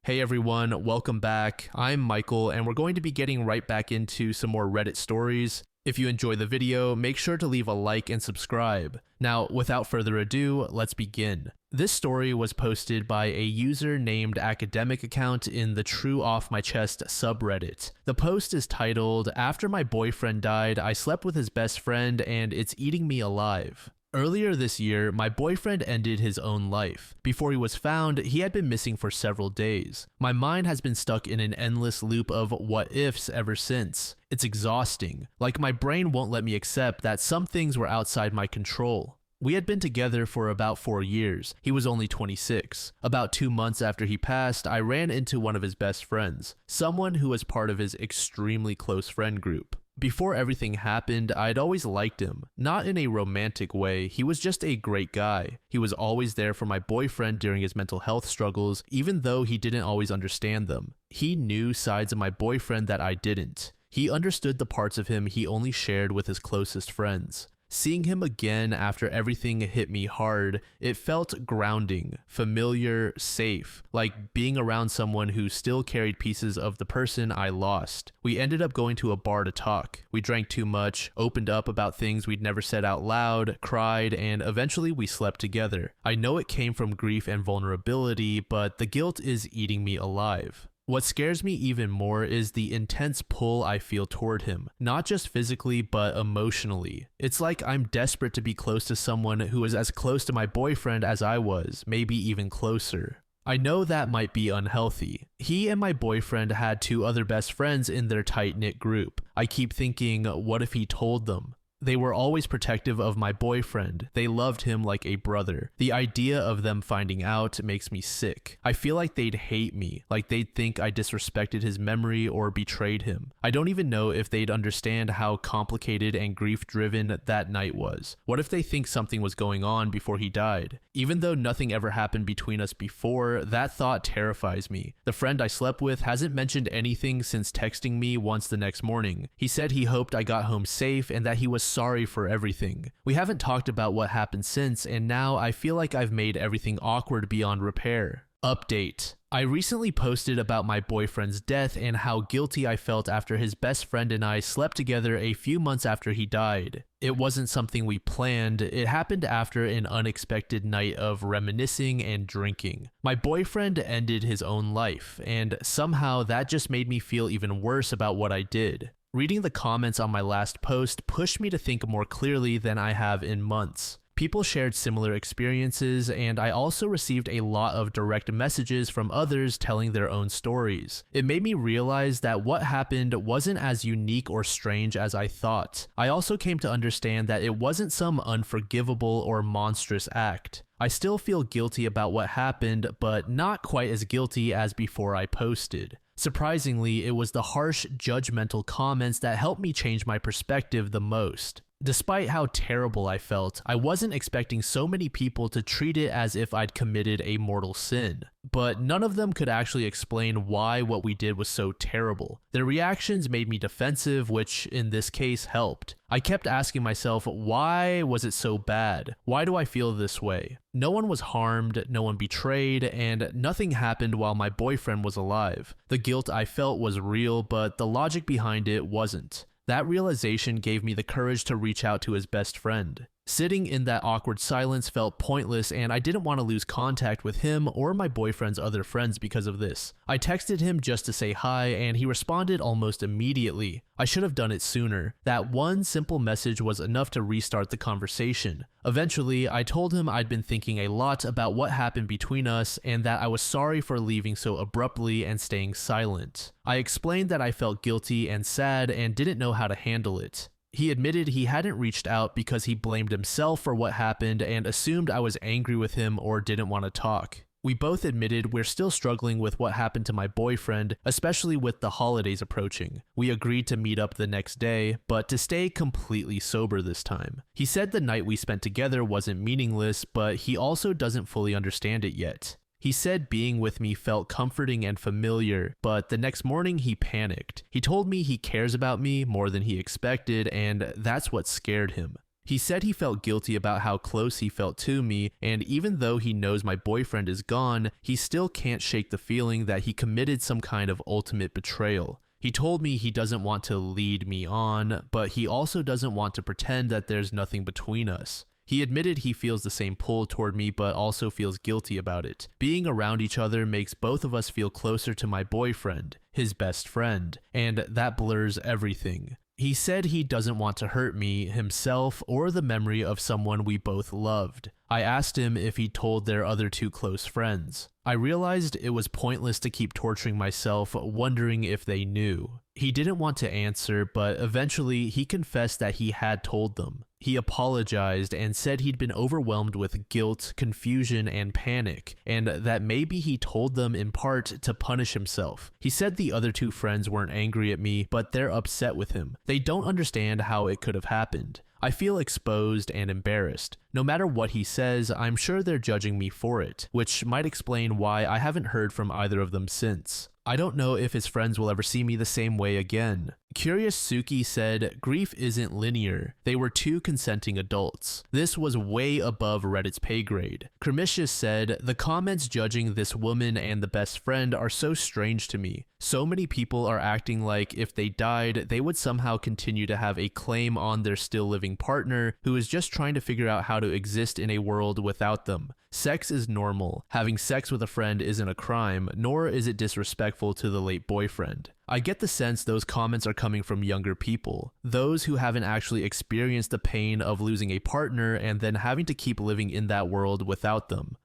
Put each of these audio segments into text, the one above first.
Hey everyone, welcome back. I'm Michael, and we're going to be getting right back into some more Reddit stories. If you enjoy the video, make sure to leave a like and subscribe. Now, without further ado, let's begin. This story was posted by a user named Academic Account in the True Off My Chest subreddit. The post is titled, "After my boyfriend died, I slept with his best friend and it's eating me alive." Earlier this year, my boyfriend ended his own life. Before he was found, he had been missing for several days. My mind has been stuck in an endless loop of what ifs ever since. It's exhausting. Like my brain won't let me accept that some things were outside my control. We had been together for about 4 years. He was only 26. About 2 months after he passed, I ran into one of his best friends, someone who was part of his extremely close friend group. Before everything happened, I'd always liked him. Not in a romantic way, he was just a great guy. He was always there for my boyfriend during his mental health struggles, even though he didn't always understand them. He knew sides of my boyfriend that I didn't. He understood the parts of him he only shared with his closest friends. Seeing him again after everything hit me hard, it felt grounding, familiar, safe, like being around someone who still carried pieces of the person I lost. We ended up going to a bar to talk. We drank too much, opened up about things we'd never said out loud, cried, and eventually we slept together. I know it came from grief and vulnerability, but the guilt is eating me alive. What scares me even more is the intense pull I feel toward him, not just physically but emotionally. It's like I'm desperate to be close to someone who is as close to my boyfriend as I was, maybe even closer. I know that might be unhealthy. He and my boyfriend had 2 other best friends in their tight-knit group. I keep thinking, what if he told them? They were always protective of my boyfriend. They loved him like a brother. The idea of them finding out makes me sick. I feel like they'd hate me, like they'd think I disrespected his memory or betrayed him. I don't even know if they'd understand how complicated and grief-driven that night was. What if they think something was going on before he died? Even though nothing ever happened between us before, that thought terrifies me. The friend I slept with hasn't mentioned anything since texting me once the next morning. He said he hoped I got home safe and that he was sorry for everything. We haven't talked about what happened since, and now I feel like I've made everything awkward beyond repair. Update. I recently posted about my boyfriend's death and how guilty I felt after his best friend and I slept together a few months after he died. It wasn't something we planned, it happened after an unexpected night of reminiscing and drinking. My boyfriend ended his own life, and somehow that just made me feel even worse about what I did. Reading the comments on my last post pushed me to think more clearly than I have in months. People shared similar experiences, and I also received a lot of direct messages from others telling their own stories. It made me realize that what happened wasn't as unique or strange as I thought. I also came to understand that it wasn't some unforgivable or monstrous act. I still feel guilty about what happened, but not quite as guilty as before I posted. Surprisingly, it was the harsh, judgmental comments that helped me change my perspective the most. Despite how terrible I felt, I wasn't expecting so many people to treat it as if I'd committed a mortal sin. But none of them could actually explain why what we did was so terrible. Their reactions made me defensive, which in this case helped. I kept asking myself, why was it so bad? Why do I feel this way? No one was harmed, no one betrayed, and nothing happened while my boyfriend was alive. The guilt I felt was real, but the logic behind it wasn't. That realization gave me the courage to reach out to his best friend. Sitting in that awkward silence felt pointless, and I didn't want to lose contact with him or my boyfriend's other friends because of this. I texted him just to say hi, and he responded almost immediately. I should have done it sooner. That one simple message was enough to restart the conversation. Eventually, I told him I'd been thinking a lot about what happened between us and that I was sorry for leaving so abruptly and staying silent. I explained that I felt guilty and sad and didn't know how to handle it. He admitted he hadn't reached out because he blamed himself for what happened and assumed I was angry with him or didn't want to talk. We both admitted we're still struggling with what happened to my boyfriend, especially with the holidays approaching. We agreed to meet up the next day, but to stay completely sober this time. He said the night we spent together wasn't meaningless, but he also doesn't fully understand it yet. He said being with me felt comforting and familiar, but the next morning he panicked. He told me he cares about me more than he expected, and that's what scared him. He said he felt guilty about how close he felt to me, and even though he knows my boyfriend is gone, he still can't shake the feeling that he committed some kind of ultimate betrayal. He told me he doesn't want to lead me on, but he also doesn't want to pretend that there's nothing between us. He admitted he feels the same pull toward me but also feels guilty about it. Being around each other makes both of us feel closer to my boyfriend, his best friend, and that blurs everything. He said he doesn't want to hurt me, himself, or the memory of someone we both loved. I asked him if he told their other two close friends. I realized it was pointless to keep torturing myself, wondering if they knew. He didn't want to answer, but eventually he confessed that he had told them. He apologized and said he'd been overwhelmed with guilt, confusion, and panic, and that maybe he told them in part to punish himself. He said the other two friends weren't angry at me, but they're upset with him. They don't understand how it could have happened. I feel exposed and embarrassed. No matter what he says, I'm sure they're judging me for it, which might explain why I haven't heard from either of them since. I don't know if his friends will ever see me the same way again. 𝓬𝓴3𝓭 said, grief isn't linear. They were two consenting adults. This was way above Reddit's pay grade. 𝓬𝓴3𝓭 said, the comments judging this woman and the best friend are so strange to me. So many people are acting like if they died, they would somehow continue to have a claim on their still living partner who is just trying to figure out how to exist in a world without them. Sex is normal. Having sex with a friend isn't a crime, nor is it disrespectful to the late boyfriend. I get the sense those comments are coming from younger people, those who haven't actually experienced the pain of losing a partner and then having to keep living in that world without them.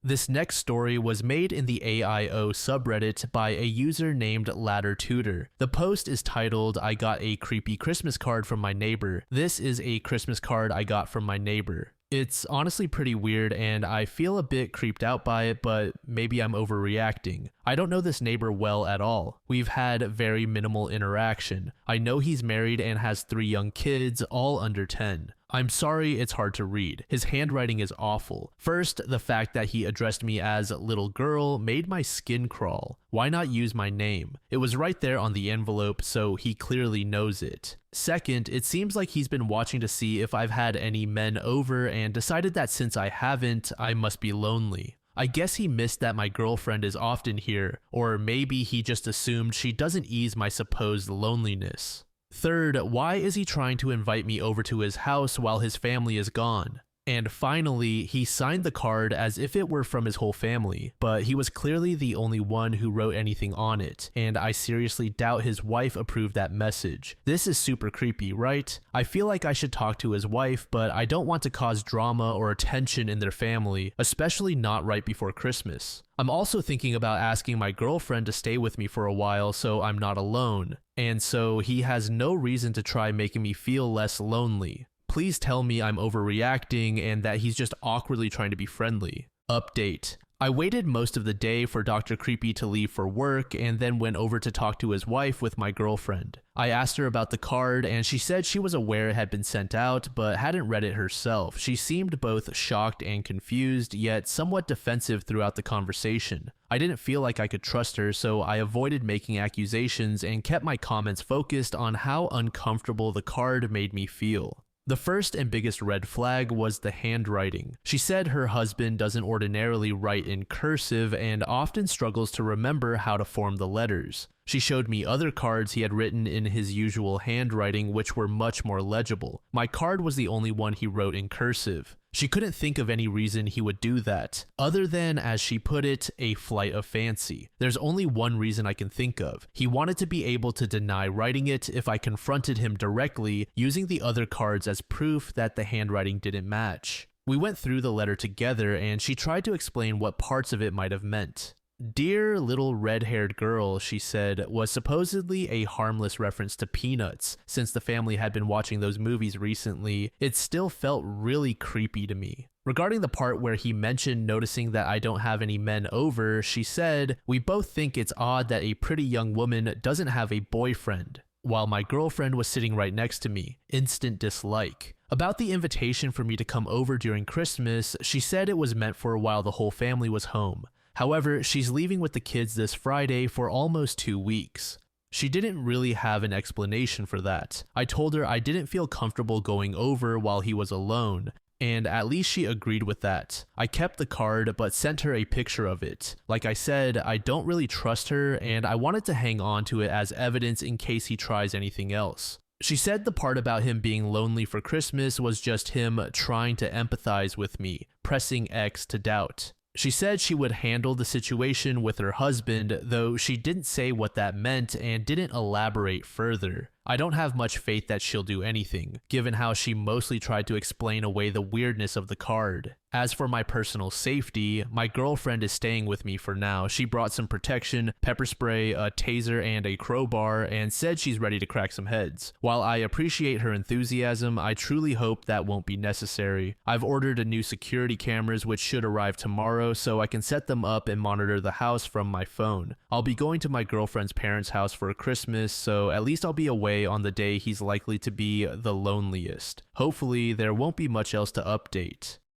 This next story was made in the AIO subreddit by a user named laddertutor. The post is titled, I got a creepy Christmas card from my neighbor. This is a Christmas card I got from my neighbor. It's honestly pretty weird and I feel a bit creeped out by it, but maybe I'm overreacting. I don't know this neighbor well at all. We've had very minimal interaction. I know he's married and has 3 young kids, all under 10. I'm sorry it's hard to read. His handwriting is awful. First, the fact that he addressed me as little girl made my skin crawl. Why not use my name? It was right there on the envelope, so he clearly knows it. Second, it seems like he's been watching to see if I've had any men over and decided that since I haven't, I must be lonely. I guess he missed that my girlfriend is often here, or maybe he just assumed she doesn't ease my supposed loneliness. Third, why is he trying to invite me over to his house while his family is gone? And finally, he signed the card as if it were from his whole family, but he was clearly the only one who wrote anything on it, and I seriously doubt his wife approved that message. This is super creepy, right? I feel like I should talk to his wife, but I don't want to cause drama or tension in their family, especially not right before Christmas. I'm also thinking about asking my girlfriend to stay with me for a while so I'm not alone, and so he has no reason to try making me feel less lonely. Please tell me I'm overreacting and that he's just awkwardly trying to be friendly. Update. I waited most of the day for Dr. Creepy to leave for work and then went over to talk to his wife with my girlfriend. I asked her about the card and she said she was aware it had been sent out but hadn't read it herself. She seemed both shocked and confused, yet somewhat defensive throughout the conversation. I didn't feel like I could trust her, so I avoided making accusations and kept my comments focused on how uncomfortable the card made me feel. The first and biggest red flag was the handwriting. She said her husband doesn't ordinarily write in cursive and often struggles to remember how to form the letters. She showed me other cards he had written in his usual handwriting which were much more legible. My card was the only one he wrote in cursive. She couldn't think of any reason he would do that, other than, as she put it, a flight of fancy. There's only one reason I can think of. He wanted to be able to deny writing it if I confronted him directly, using the other cards as proof that the handwriting didn't match. We went through the letter together and she tried to explain what parts of it might have meant. Dear little red-haired girl, she said, was supposedly a harmless reference to Peanuts. Since the family had been watching those movies recently, it still felt really creepy to me. Regarding the part where he mentioned noticing that I don't have any men over, she said, we both think it's odd that a pretty young woman doesn't have a boyfriend, while my girlfriend was sitting right next to me. Instant dislike. About the invitation for me to come over during Christmas, she said it was meant for while the whole family was home. However, she's leaving with the kids this Friday for almost 2 weeks. She didn't really have an explanation for that. I told her I didn't feel comfortable going over while he was alone, and at least she agreed with that. I kept the card but sent her a picture of it. Like I said, I don't really trust her and I wanted to hang on to it as evidence in case he tries anything else. She said the part about him being lonely for Christmas was just him trying to empathize with me, pressing X to doubt. She said she would handle the situation with her husband, though she didn't say what that meant and didn't elaborate further. I don't have much faith that she'll do anything, given how she mostly tried to explain away the weirdness of the card. As for my personal safety, my girlfriend is staying with me for now. She brought some protection, pepper spray, a taser, and a crowbar, and said she's ready to crack some heads. While I appreciate her enthusiasm, I truly hope that won't be necessary. I've ordered a new security cameras which should arrive tomorrow, so I can set them up and monitor the house from my phone. I'll be going to my girlfriend's parents' house for Christmas, so at least I'll be away on the day he's likely to be the loneliest. Hopefully, there won't be much else to update.